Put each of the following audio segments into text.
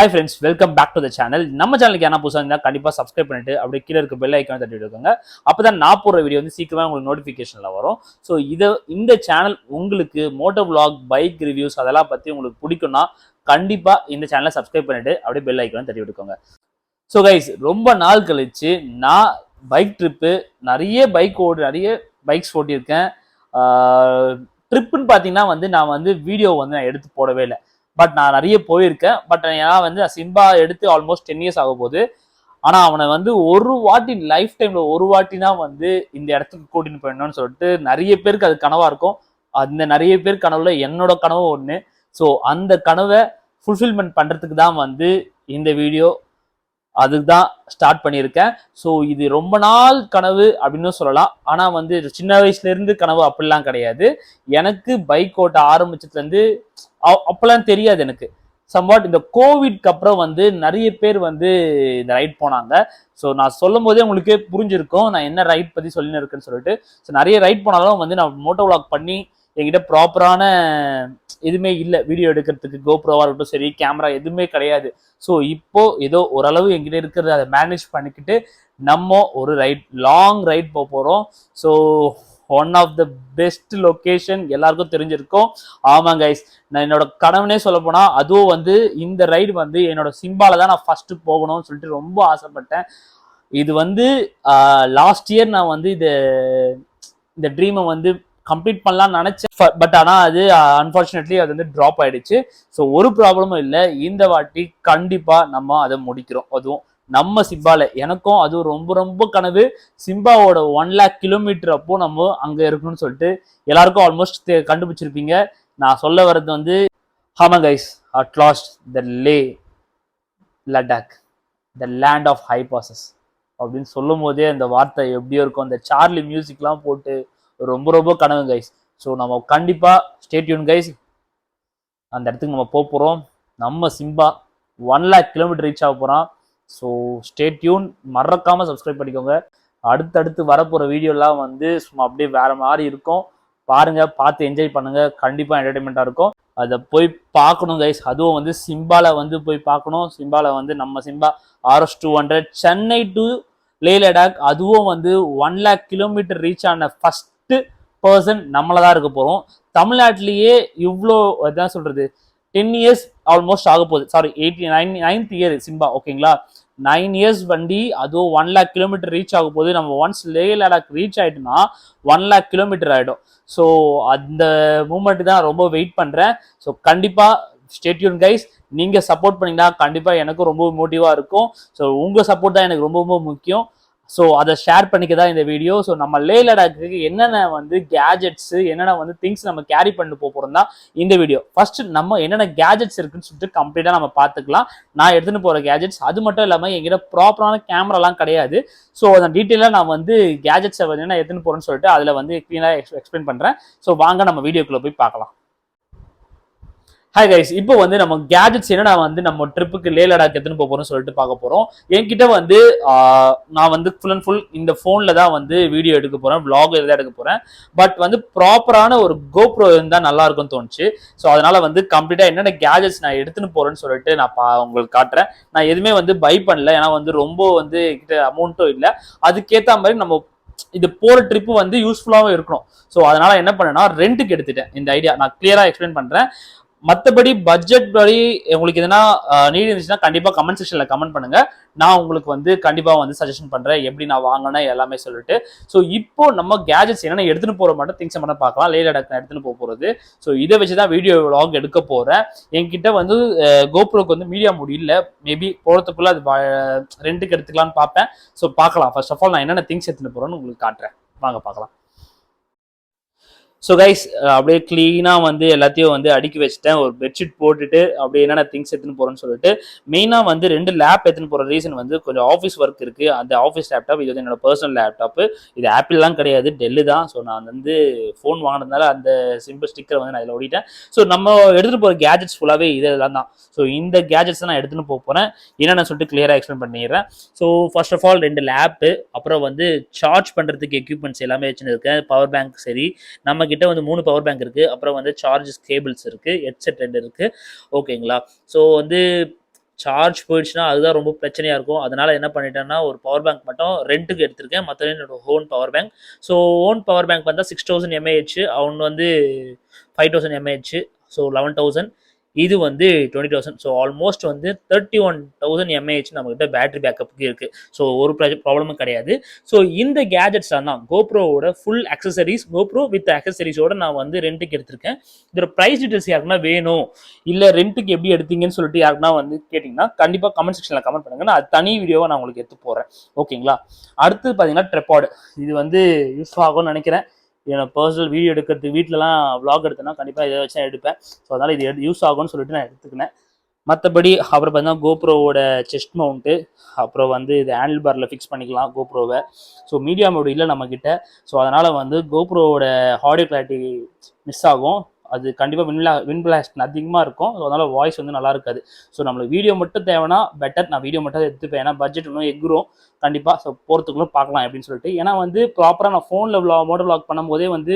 Hi friends, welcome back to the channel. நம்ம சேனலுக்கு என்ன புதுசா இருந்தா கண்டிப்பா சப்ஸ்கிரைப் பண்ணிட்டு அப்படியே கீழ இருக்க பெல் ஐகானை தட்டிட்டு இருக்கங்க. அப்பதான் நான் போடுற வீடியோ வந்து சீக்கிரமா உங்களுக்கு நோட்டிபிகேஷன்ல வரும். சோ இந்த சேனல் உங்களுக்கு மோட்டோ vlog, பைக் ரிவ்யூஸ் அதெல்லாம் பத்தி உங்களுக்கு பிடிக்கும்னா கண்டிப்பா இந்த சேனலை சப்ஸ்கிரைப் பண்ணிட்டு அப்படியே பெல் ஐகானை தட்டி விட்டுக்கோங்க. ஸோ கைஸ், ரொம்ப நாள் கழிச்சு நான் பைக் ட்ரிப்பு நிறைய பைக்ஸ் ஓட்டியிருக்கேன். ட்ரிப்புன்னு பார்த்தீங்கன்னா வந்து நான் வந்து வீடியோ வந்து நான் எடுத்து போடவே இல்லை. பட் நான் நிறைய போயிருக்கேன். பட் ஏன்னா வந்து சிம்பா எடுத்து ஆல்மோஸ்ட் 10 இயர்ஸ் ஆக போகுது. ஆனால் அவனை வந்து ஒரு வாட்டி லைஃப் டைம்ல ஒரு வாட்டினா வந்து இந்த இடத்துக்கு கூட்டின்னு போயிடணும்னு சொல்லிட்டு நிறைய பேருக்கு அது கனவா இருக்கும். அந்த நிறைய பேர் கனவுல என்னோட கனவு ஒன்று. ஸோ அந்த கனவை ஃபுல்ஃபில்மெண்ட் பண்றதுக்கு தான் வந்து இந்த வீடியோ அதுதான் ஸ்டார்ட் பண்ணியிருக்கேன். ஸோ இது ரொம்ப நாள் கனவு அப்படின்னு சொல்லலாம். ஆனால் வந்து சின்ன வயசுல இருந்து கனவு அப்படிலாம் கிடையாது. எனக்கு பைக் ஓட்ட ஆரம்பிச்சதுலேருந்து அப்பெல்லாம் தெரியாது எனக்கு. சம்வாட் இந்த கோவிட்க்கு அப்புறம் வந்து நிறைய பேர் வந்து இந்த ரைட் போனாங்க. ஸோ நான் சொல்லும் போதே உங்களுக்கே புரிஞ்சிருக்கும் நான் என்ன ரைட் பற்றி சொல்லின்னு இருக்குன்னு சொல்லிட்டு. ஸோ நிறைய ரைட் போனாலும் வந்து நான் மோட்டோ vlog பண்ணி என்கிட்ட ப்ராப்பரான எதுவுமே இல்லை. வீடியோ எடுக்கிறதுக்கு கோப்ரோவா இருக்கட்டும் சரி, கேமரா எதுவுமே கிடையாது. ஸோ இப்போ ஏதோ ஓரளவு என்கிட்ட இருக்கிறத அதை மேனேஜ் பண்ணிக்கிட்டு நம்ம ஒரு லாங் ரைட் போக போகிறோம். So one of the best location எல்லாருக்கும் தெரிஞ்சிருக்கும். ஆமாம் கைஸ், நான் என்னோட கனவுனே சொல்ல போனா அதுவும் வந்து இந்த ரைடு வந்து என்னோட சிம்பால தான் நான் ஃபர்ஸ்ட் போகணும்னு சொல்லிட்டு ரொம்ப ஆசைப்பட்டேன். இது வந்து லாஸ்ட் இயர் நான் வந்து இந்த ட்ரீமை வந்து கம்ப்ளீட் பண்ணலாம்னு நினைச்சேன். பட் ஆனால் அது அன்பார்ச்சுனேட்லி அது வந்து ட்ராப் ஆயிடுச்சு. ஸோ ஒரு ப்ராப்ளமும் இல்லை. இந்த வாட்டி கண்டிப்பா நம்ம அதை முடிக்கிறோம். அதுவும் நம்ம சிம்பால. எனக்கும் அதுவும் ரொம்ப ரொம்ப கனவு. சிம்பாவோட 1 lakh கிலோமீட்டர் அப்போ நம்ம அங்க இருக்கணும்னு சொல்லிட்டு எல்லாருக்கும் ஆல்மோஸ்ட் கண்டுபிடிச்சிருப்பீங்க. நான் சொல்ல வர்றது வந்து ஆமா guys, at last the Ladakh, the land of high passes அப்படின்னு சொல்லும் போதே அந்த வார்த்தை எப்படியோ இருக்கும். அந்த சார்லி மியூசிக்லாம் போட்டு ரொம்ப ரொம்ப கனவு கைஸ். ஸோ நம்ம கண்டிப்பா ஸ்டே டியூன் கைஸ். அந்த இடத்துக்கு நம்ம போகிறோம். நம்ம சிம்பா 1 lakh கிலோமீட்டர் ரீச் ஆக போறோம். ஸோ ஸ்டே டியூன், மறக்காம சப்ஸ்கிரைப் பண்ணிக்கோங்க. அடுத்தடுத்து வரப்போற வீடியோலாம் வந்து சும்மா அப்படியே வேற மாதிரி இருக்கும். பாருங்க, பார்த்து என்ஜாய் பண்ணுங்க. கண்டிப்பா என்டர்டைன்மெண்டா இருக்கும். அதை போய் பார்க்கணும் கைஸ். அதுவும் வந்து சிம்பால வந்து போய் பார்க்கணும். சிம்பால வந்து நம்ம Simba RS 200 Chennai to Leh Ladakh, அதுவும் வந்து 1 lakh கிலோமீட்டர் ரீச் ஆன ஃபர்ஸ்ட் பர்சன் நம்மளதான் இருக்க போறோம். தமிழ்நாட்டிலேயே இவ்வளோ என்ன சொல்றது 10 இயர்ஸ் ஆல்மோஸ்ட் ஆக போகுது. Sorry, 9th year Simba. ஓகேங்களா, 9 இயர்ஸ் வண்டி, அதுவும் 1 lakh கிலோமீட்டர் ரீச் ஆக போகுது. நம்ம once Leh Ladakh reach ஆயிட்டோம்னா 1 lakh kilometre ஆயிடும். ஸோ அந்த மூமெண்ட் தான் ரொம்ப வெயிட் பண்றேன். ஸோ கண்டிப்பா ஸ்டே டியூன் கைஸ். நீங்க சப்போர்ட் பண்ணீங்கன்னா கண்டிப்பா எனக்கும் ரொம்ப மோட்டிவா இருக்கும். ஸோ உங்க சப்போர்ட் தான் எனக்கு ரொம்ப ரொம்ப முக்கியம். ஸோ அதை ஷேர் பண்ணிக்க தான் இந்த வீடியோ. ஸோ நம்ம லே லடாக்கு என்னென்ன வந்து கேஜெட்ஸ், என்னென்ன வந்து திங்ஸ் நம்ம கேரி பண்ணி போகிறோம் தான் இந்த வீடியோ. ஃபர்ஸ்ட் நம்ம என்னென்ன கேஜெட்ஸ் இருக்குன்னு சொல்லிட்டு கம்ப்ளீட்டாக நம்ம பார்த்துக்கலாம். நான் எடுத்துன்னு போகிற கேஜெட்ஸ் அது மட்டும் இல்லாமல் எங்கிட்ட ப்ராப்பரான கேமராலாம் கிடையாது. ஸோ அந்த டீட்டெயிலாக நான் வந்து கேஜெட்ஸை வந்து என்ன எடுத்துன்னு போகிறேன்னு சொல்லிட்டு அதில் வந்து க்ளீனாக எக்ஸ்பிளைன் பண்ணுறேன். ஸோ வாங்க நம்ம வீடியோக்குள்ளே போய் பார்க்கலாம். ஹாய் கைஸ், இப்போ வந்து நம்ம கேஜெட்ஸ் என்னன்னா வந்து நம்ம ட்ரிப்புக்கு லே லடாக் எடுத்துன்னு போறோம்னு சொல்லிட்டு பார்க்க போறோம். என்கிட்ட வந்து நான் வந்து ஃபுல் அண்ட் ஃபுல் இந்த போன்ல தான் வந்து வீடியோ எடுக்க போறேன், vlog தான் எடுக்க போறேன். பட் வந்து ப்ராப்பரான ஒரு கோப்ரோ இருந்தா நல்லா இருக்கும்னு தோணுச்சு. ஸோ அதனால வந்து கம்ப்ளீட்டா என்னென்ன கேஜெட்ஸ் நான் எடுத்துன்னு போறேன்னு சொல்லிட்டு நான் உங்களுக்கு காட்டுறேன். நான் எதுவுமே வந்து பை பண்ணல, ஏன்னா வந்து ரொம்ப வந்து கிட்ட அமௌண்ட்டும் இல்லை. அதுக்கேற்ற மாதிரி நம்ம இது போற ட்ரிப்பு வந்து யூஸ்ஃபுல்லாகவும் இருக்கணும். ஸோ அதனால என்ன பண்ணேன்னா ரெண்டுக்கு எடுத்துட்டேன். இந்த ஐடியா நான் கிளியரா எக்ஸ்பிளைன் பண்றேன். மற்றபடி பட்ஜெட் படி உங்களுக்கு எதனா நீட் இருந்துச்சுன்னா கண்டிப்பா கமெண்ட் செக்ஷன்ல கமெண்ட் பண்ணுங்க. நான் உங்களுக்கு வந்து கண்டிப்பா வந்து சஜஷன் பண்றேன் எப்படி நான் வாங்கினேன் எல்லாமே சொல்லிட்டு. ஸோ இப்போ நம்ம கேஜெட்ஸ் என்னென்ன எடுத்துன்னு போற மட்டும் திங்ஸ் மட்டும் பார்க்கலாம். லே லடாக் நான் எடுத்துன்னு போறது. ஸோ இதை வச்சுதான் வீடியோ vlog எடுக்க போறேன். என்கிட்ட வந்து கோப்ரோக்கு வந்து மீடியா முடியல. மேபி போறதுக்குள்ள அது ரெண்டுக்கு எடுத்துக்கலாம்னு பார்ப்பேன். ஸோ பார்க்கலாம். ஃபர்ஸ்ட் ஆஃப் ஆல் நான் என்னென்ன திங்ஸ் எடுத்துன்னு போறேன்னு உங்களுக்கு காட்டுறேன். வாங்க பார்க்கலாம். ஸோ கைஸ், அப்படியே கிளீனாக வந்து எல்லாத்தையும் வந்து அடுக்கி வச்சுட்டேன். ஒரு பெட்ஷீட் போட்டுட்டு அப்படியே என்னென்ன திங்ஸ் எடுத்துன்னு போகிறேன்னு சொல்லிட்டு. மெயினாக வந்து 2 லேப் எடுத்துன்னு போகிற ரீசன் வந்து கொஞ்சம் ஆஃபீஸ் ஒர்க் இருக்குது. அந்த ஆஃபீஸ் லேப்டாப் இது வந்து என்னோட பர்சனல் லேப்டாப்பு. இது ஆப்பிள்லாம் கிடையாது, டெல்லு தான். ஸோ நான் வந்து ஃபோன் வாங்கினதுனால அந்த சிம்பிள் ஸ்டிக்கரை வந்து நான் இதில் ஓடிட்டேன். ஸோ நம்ம எடுத்துகிட்டு போகிற கேஜெட்ஸ் ஃபுல்லாகவே இதெல்லாம் தான். ஸோ இந்த கேஜெட்ஸ் தான் நான் எடுத்துன்னு போகிறேன். என்னென்னு சொல்லிட்டு கிளியராக எக்ஸ்பிளைன் பண்ணிடுறேன். So first of all 2 lap, அப்புறம் வந்து சார்ஜ் பண்ணுறதுக்கு எக்யூப்மெண்ட்ஸ் எல்லாமே வச்சுன்னு இருக்கேன். பவர் பேங்க் சரி, நம்ம கிட்ட வந்து 3 பவர் பேங்க் இருக்கு. அப்புறம் வந்து சார்ஜஸ் கேபிள்ஸ் இருக்கு, ஹெட்செட் 2 இருக்கு. ஓகேங்களா. ஸோ வந்து சார்ஜ் போயிடுச்சுன்னா அதுதான் ரொம்ப பிரச்சனையாக இருக்கும். அதனால் என்ன பண்ணிட்டேன்னா ஒரு பவர் பேங்க் மட்டும் ரெண்ட்டுக்கு எடுத்திருக்கேன். மற்ற என்னோட own power bank. So own power bank வந்தால் 6000 mAh, அவன் வந்து 5000 mAh, ஸோ 11,000. இது வந்து 20,000. ஸோ ஆல்மோஸ்ட் வந்து 31,000 mAh நம்மகிட்ட பேட்டரி பேக்கப்புக்கு இருக்குது. ஸோ ஒரு ப்ராப்ளமும் கிடையாது. ஸோ இந்த கேஜெட்ஸ் தான் கோப்ரோவோட ஃபுல் அக்சசரிஸ், கோப்ரோ வித் அக்சசரிஸோட நான் வந்து ரெண்ட்டுக்கு எடுத்திருக்கேன். இதோட ப்ரைஸ் டீட்டெயில்ஸ் யாருக்குன்னா வேணும், இல்லை ரெண்ட்டுக்கு எப்படி எடுத்தீங்கன்னு சொல்லிட்டு யாருக்குன்னா வந்து கேட்டிங்கன்னா கண்டிப்பாக கமெண்ட் செக்ஷனில் கமெண்ட் பண்ணுங்க. நான் அது தனி வீடியோவை நான் உங்களுக்கு எடுத்து போகிறேன். ஓகேங்களா? அடுத்து பார்த்தீங்கன்னா ட்ரெப்பாடு. இது வந்து யூஸ் ஆகும்னு நினைக்கிறேன். என்னோட பர்சனல் வீடியோ எடுக்கிறதுக்கு வீட்டிலலாம் விளாக் எடுத்தேன்னா கண்டிப்பாக இதை வச்சு எடுப்பேன். ஸோ அதனால் இது யூஸ் ஆகும்னு சொல்லிட்டு நான் எடுத்துக்கினேன். மற்றபடி அப்புறம் பார்த்தீங்கன்னா கோப்ரோவோட செஸ்ட் மவுண்ட்டு, அப்புறம் வந்து இது ஹேண்டில் பாரில் ஃபிக்ஸ் பண்ணிக்கலாம் கோப்ரோவை. ஸோ மீடியா மோடு இல்லை நம்மக்கிட்ட. ஸோ அதனால் வந்து கோப்ரோவோட ஆடியோ கிளாரிட்டி மிஸ் ஆகும். அது கண்டிப்பாக வின் பிளாஸ்ட் அதிகமாக இருக்கும். ஸோ அதனால் வாய்ஸ் வந்து நல்லா இருக்காது. ஸோ நம்மளுக்கு வீடியோ மட்டும் தேவைன்னா பெட்டர், நான் வீடியோ மட்டும் எடுத்துப்பேன். ஏன்னா பட்ஜெட் இன்னும் எகுரும் கண்டிப்பாக. ஸோ போகிறதுக்குள்ளே பார்க்கலாம் அப்படின்னு சொல்லிட்டு. ஏன்னா வந்து ப்ராப்பராக நான் ஃபோனில் மோட்டர் விளாக் பண்ணும்போதே வந்து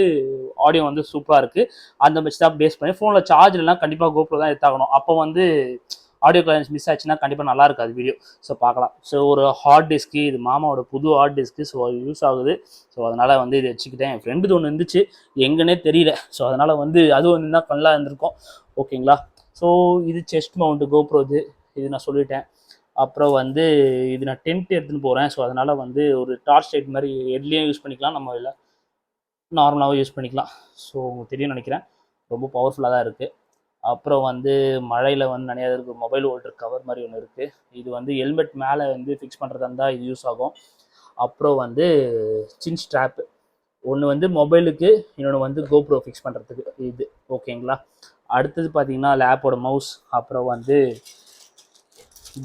ஆடியோ வந்து சூப்பராக இருக்குது. அந்த வச்சு தான் பேஸ் பண்ணி ஃபோனில் சார்ஜ் இல்லைனா கண்டிப்பாக கோப்ரோ தான் எடுத்தாகணும். அப்போ வந்து ஆடியோ கிளாரிட்டி மிஸ் ஆச்சுன்னா கண்டிப்பாக நல்லா இருக்காது வீடியோ. ஸோ பார்க்கலாம். ஸோ ஒரு ஹார்ட் டிஸ்க்கு, இது மாமாவோட புது ஹார்ட் டிஸ்க்கு. ஸோ யூஸ் ஆகுது. ஸோ அதனால் வந்து இது வச்சுக்கிட்டேன். என் ஃப்ரெண்டு ஒன்று இருந்துச்சு, எங்கன்னே தெரியல. ஸோ அதனால் வந்து அது ஒன்று தான் நல்லா இருந்திருக்கும். ஓகேங்களா? ஸோ இது செஸ்ட் மவுண்ட்டு கோப்ரோ. இது நான் சொல்லிட்டேன். அப்புறம் வந்து இது நான் டென்ட் எடுத்துன்னு போகிறேன். ஸோ அதனால் வந்து ஒரு டார்ச் லைட் மாதிரி ஹெட்லேயும் யூஸ் பண்ணிக்கலாம், நம்ம இல்லை நார்மலாகவும் யூஸ் பண்ணிக்கலாம். ஸோ உங்களுக்கு தெரியும் நினைக்கிறேன், ரொம்ப பவர்ஃபுல்லாக தான் இருக்குது. அப்புறம் வந்து மழையில் வந்து நிறையா இருக்குது, மொபைல் ஹோல்டர் கவர் மாதிரி ஒன்று இருக்குது. இது வந்து ஹெல்மெட் மேலே வந்து ஃபிக்ஸ் பண்ணுறதா இருந்தால் இது யூஸ் ஆகும். அப்புறம் வந்து சின் ஸ்ட்ராப்பு ஒன்று வந்து மொபைலுக்கு, இன்னொன்று வந்து கோப்ரோ ஃபிக்ஸ் பண்ணுறதுக்கு இது. ஓகேங்களா? அடுத்தது பார்த்தீங்கன்னா லேப்போட மவுஸ், அப்புறம் வந்து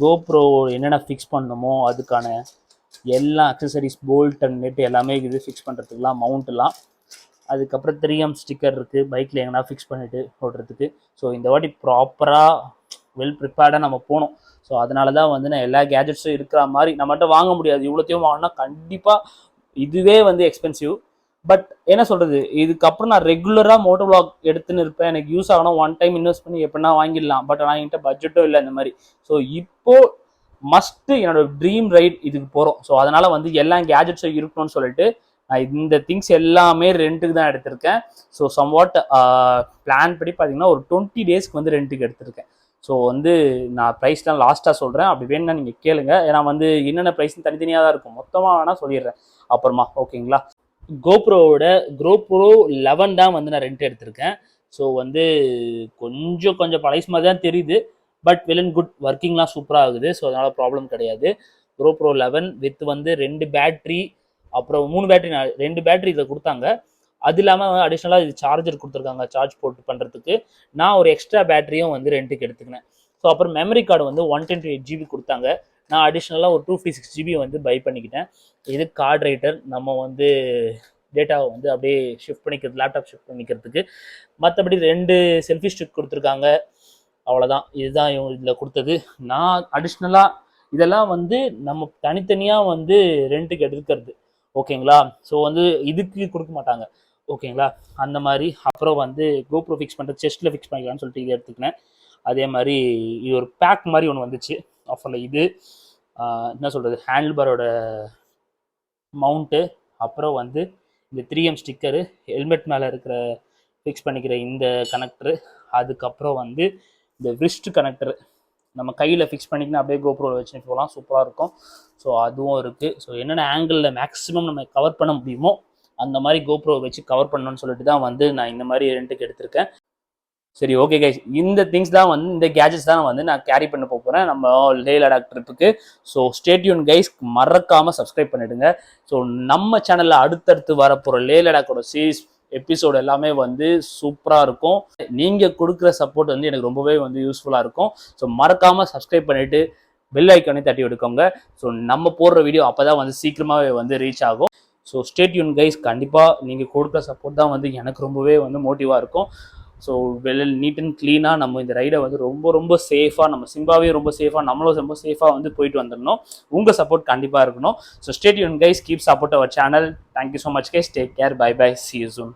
கோப்ரோ என்னென்ன ஃபிக்ஸ் பண்ணணுமோ அதுக்கான எல்லா அக்சசரிஸ், போல்ட் அண்ட் நெட் எல்லாமே இது ஃபிக்ஸ் பண்ணுறதுக்குலாம் மவுண்ட்லாம். அதுக்கப்புறம் 3M ஸ்டிக்கர் இருக்குது, பைக்கில் எங்கன்னா ஃபிக்ஸ் பண்ணிவிட்டு ஓடுறதுக்கு. ஸோ இந்த வாட்டி ப்ராப்பராக வெல் ப்ரிப்பேர்டாக நம்ம போகணும். ஸோ அதனால தான் வந்து நான் எல்லா கேஜெட்ஸும் இருக்கிற மாதிரி நம்மகிட்ட வாங்க முடியாது. இவ்வளோத்தையும் வாங்கினா கண்டிப்பாக இதுவே வந்து எக்ஸ்பென்சிவ். பட் என்ன சொல்கிறது, இதுக்கப்புறம் நான் ரெகுலராக மோட்டோ விளாக் எடுத்துன்னு இருப்பேன். எனக்கு யூஸ் ஆகணும், ஒன் டைம் இன்வெஸ்ட் பண்ணி எப்படின்னா வாங்கிடலாம். பட் ஆனால் என்கிட்ட பட்ஜெட்டும் இல்லை இந்த மாதிரி. ஸோ இப்போது மஸ்ட்டு என்னோட ட்ரீம் ரைட் இதுக்கு போகிறோம். ஸோ அதனால் வந்து எல்லா கேஜெட்ஸும் இருக்கணும்னு சொல்லிட்டு நான் இந்த திங்ஸ் எல்லாமே ரெண்ட்டுக்கு தான் எடுத்திருக்கேன். ஸோ சம்வாட் பிளான் படி பார்த்தீங்கன்னா ஒரு 20 டேஸ்க்கு வந்து ரெண்ட்டுக்கு எடுத்திருக்கேன். ஸோ வந்து நான் ப்ரைஸ்லாம் லாஸ்ட்டாக சொல்கிறேன், அப்படி வேணும்னா நீங்கள் கேளுங்க. ஏன்னா வந்து என்னென்ன ப்ரைஸ்னு தனித்தனியாக தான் இருக்கும், மொத்தமாக வேணால் சொல்லிடுறேன் அப்புறமா. ஓகேங்களா? கோப்ரோவோட கோப்ரோ 11 தான் வந்து நான் ரெண்ட் எடுத்திருக்கேன். ஸோ வந்து கொஞ்சம் பழைய மாதிரி தான் தெரியுது, பட் வெல் அண்ட் குட், ஒர்க்கிங்லாம் சூப்பராக ஆகுது. ஸோ அதனால் ப்ராப்ளம் கிடையாது. கோப்ரோ 11 வித் வந்து 2 பேட்ரி, அப்புறம் 3 பேட்டரி, 2 பேட்டரி இதில் கொடுத்தாங்க. அது இல்லாமல் அடிஷ்னலாக இது சார்ஜர் கொடுத்துருக்காங்க சார்ஜ் போட்டு பண்ணுறதுக்கு. நான் ஒரு எக்ஸ்ட்ரா பேட்டரியும் வந்து ரெண்ட்டுக்கு எடுத்துக்கினேன். ஸோ அப்புறம் மெமரி கார்டு வந்து 128 GB கொடுத்தாங்க. நான் அடிஷ்னலாக ஒரு 256 GB வந்து பை பண்ணிக்கிட்டேன். இது கார்டு ரைட்டர், நம்ம வந்து டேட்டாவை வந்து அப்படியே ஷிஃப்ட் பண்ணிக்கிறது, லேப்டாப் ஷிஃப்ட் பண்ணிக்கிறதுக்கு. மற்றபடி 2 செல்ஃபி ஸ்டிக் கொடுத்துருக்காங்க. அவ்வளோதான், இதுதான் இதில் கொடுத்தது. நான் அடிஷ்னலாக இதெல்லாம் வந்து நம்ம தனித்தனியாக வந்து ரெண்ட்டுக்கு எடுக்கிறது. ஓகேங்களா? ஸோ வந்து இதுக்கு கொடுக்க மாட்டாங்க. ஓகேங்களா? அந்த மாதிரி. அப்புறம் வந்து கோப்ரோ ஃபிக்ஸ் பண்ணுறது, செஸ்ட்டில் ஃபிக்ஸ் பண்ணிக்கலாம்னு சொல்லிட்டு இதை எடுத்துக்கினேன். அதே மாதிரி இது ஒரு பேக் மாதிரி ஒன்று வந்துச்சு ஆஃபரில். இது என்ன சொல்கிறது, ஹேண்டில் பாரோட மவுண்ட்டு, அப்புறம் வந்து இந்த 3M ஸ்டிக்கரு, ஹெல்மெட் மேலே இருக்கிற ஃபிக்ஸ் பண்ணிக்கிற இந்த கனெக்டரு, அதுக்கப்புறம் வந்து இந்த விரிஸ்ட் கனெக்டரு நம்ம கையில் ஃபிக்ஸ் பண்ணிக்கினா அப்படியே கோப்ரோவில் வச்சுட்டு போகலாம், சூப்பராக இருக்கும். ஸோ அதுவும் இருக்குது. ஸோ என்னென்ன ஆங்கிளில் மேக்ஸிமம் நம்ம கவர் பண்ண முடியுமோ அந்த மாதிரி கோப்ரோவை வச்சு கவர் பண்ணணும்னு சொல்லிட்டு தான் வந்து நான் இந்த மாதிரி ரெண்ட்டுக்கு எடுத்திருக்கேன். சரி, ஓகே கைஸ், இந்த திங்ஸ் தான் வந்து, இந்த கேஜெட்ஸ் தான் வந்து நான் கேரி பண்ண போகிறேன் நம்ம லே லடாக் ட்ரிப்புக்கு. ஸோ ஸ்டே டியூன் கைஸ், மறக்காமல் சப்ஸ்கிரைப் பண்ணிவிடுங்க. ஸோ நம்ம சேனலில் அடுத்தடுத்து வரப்போகிற லே லடாக்கோட சீரீஸ் எபிசோடு எல்லாமே வந்து சூப்பராக இருக்கும். நீங்கள் கொடுக்குற சப்போர்ட் வந்து எனக்கு ரொம்பவே வந்து யூஸ்ஃபுல்லாக இருக்கும். ஸோ மறக்காமல் சப்ஸ்கிரைப் பண்ணிவிட்டு பெல் ஐக்கானே தட்டி விடுக்கோங்க. ஸோ நம்ம போடுற வீடியோ அப்போ தான் வந்து சீக்கிரமாகவே வந்து ரீச் ஆகும். ஸோ ஸ்டே டியூன் கைஸ், கண்டிப்பாக நீங்கள் கொடுக்குற சப்போர்ட் தான் வந்து எனக்கு ரொம்பவே வந்து மோட்டிவாக இருக்கும். ஸோ வெல் நீட் அண்ட் க்ளீனாக நம்ம இந்த ரைடை வந்து ரொம்ப சேஃபாக, நம்ம சிம்பாவே ரொம்ப சேஃபாக, நம்மளும் ரொம்ப சேஃபாக வந்து போயிட்டு வந்துடணும். உங்கள் சப்போர்ட் கண்டிப்பாக இருக்கணும். So stay tuned guys, keep support our channel. Thank you so much guys, take care, bye bye, see you soon.